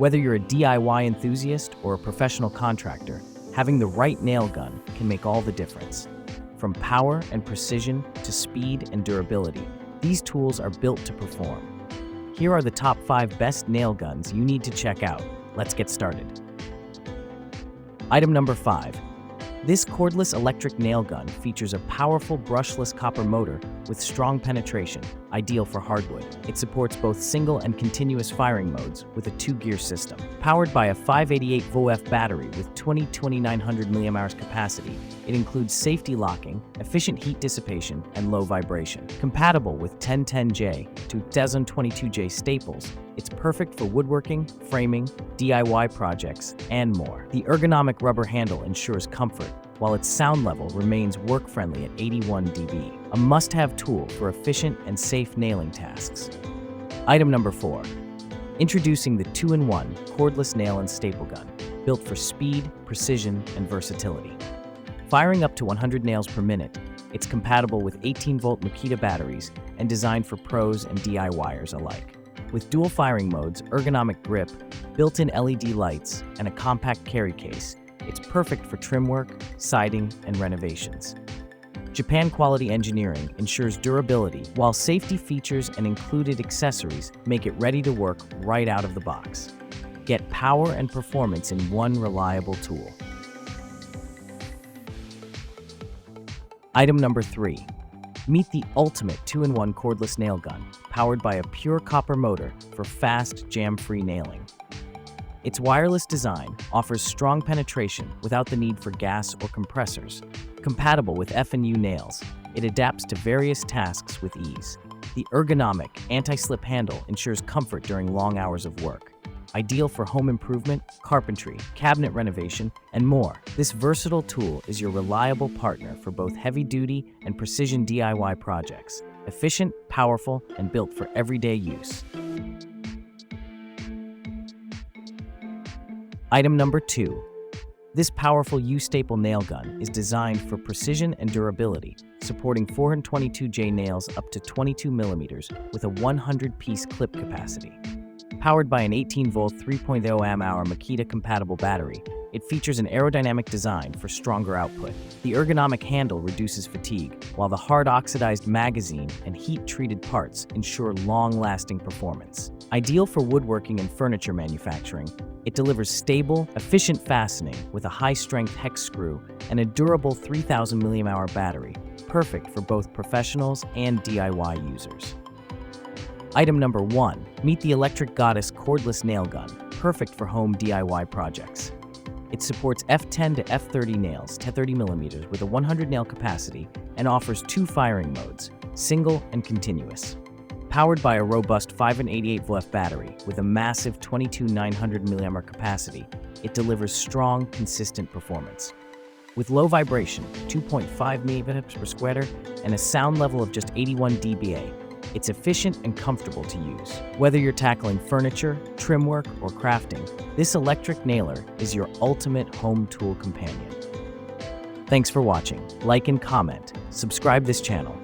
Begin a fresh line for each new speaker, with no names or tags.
Whether you're a DIY enthusiast or a professional contractor, having the right nail gun can make all the difference. From power and precision to speed and durability, these tools are built to perform. Here are the top 5 best nail guns you need to check out. Let's get started. Item number 5. This cordless electric nail gun features a powerful brushless copper motor with strong penetration, ideal for hardwood. It supports both single and continuous firing modes with a 2-gear system. Powered by a 588-volt battery with 2900 mAh capacity, it includes safety locking, efficient heat dissipation, and low vibration. Compatible with 1010J to 2022J staples, it's perfect for woodworking, framing, DIY projects, and more. The ergonomic rubber handle ensures comfort, while its sound level remains work-friendly at 81 dB, a must-have tool for efficient and safe nailing tasks. Item number 4. Introducing the 2-in-1 cordless nail and staple gun, built for speed, precision, and versatility. Firing up to 100 nails per minute, it's compatible with 18-volt Makita batteries and designed for pros and DIYers alike. With dual firing modes, ergonomic grip, built-in LED lights, and a compact carry case, it's perfect for trim work, siding, and renovations. Japan quality engineering ensures durability, while safety features and included accessories make it ready to work right out of the box. Get power and performance in one reliable tool. Item number 3. Meet the ultimate 2-in-1 cordless nail gun, powered by a pure copper motor for fast, jam-free nailing. Its wireless design offers strong penetration without the need for gas or compressors. Compatible with F&U nails, it adapts to various tasks with ease. The ergonomic, anti-slip handle ensures comfort during long hours of work. Ideal for home improvement, carpentry, cabinet renovation, and more. This versatile tool is your reliable partner for both heavy-duty and precision DIY projects. Efficient, powerful, and built for everyday use. Item number 2. This powerful U-staple nail gun is designed for precision and durability, supporting 422J nails up to 22 millimeters with a 100-piece clip capacity. Powered by an 18-volt 3.0 Ah Makita-compatible battery, it features an aerodynamic design for stronger output. The ergonomic handle reduces fatigue, while the hard oxidized magazine and heat-treated parts ensure long-lasting performance. Ideal for woodworking and furniture manufacturing, it delivers stable, efficient fastening with a high-strength hex screw and a durable 3000 mAh battery, perfect for both professionals and DIY users. Item number 1. Meet the Electric Goddess cordless nail gun, perfect for home DIY projects. It supports F10 to F30 nails to 30 millimeters with a 100 nail capacity and offers 2 firing modes, single and continuous. Powered by a robust 588-volt battery with a massive 22,900 mAh capacity, it delivers strong, consistent performance. With low vibration, 2.5 milliamps per square, and a sound level of just 81 dBA, it's efficient and comfortable to use. Whether you're tackling furniture, trim work, or crafting, this electric nailer is your ultimate home tool companion. Thanks for watching. Like and comment. Subscribe this channel.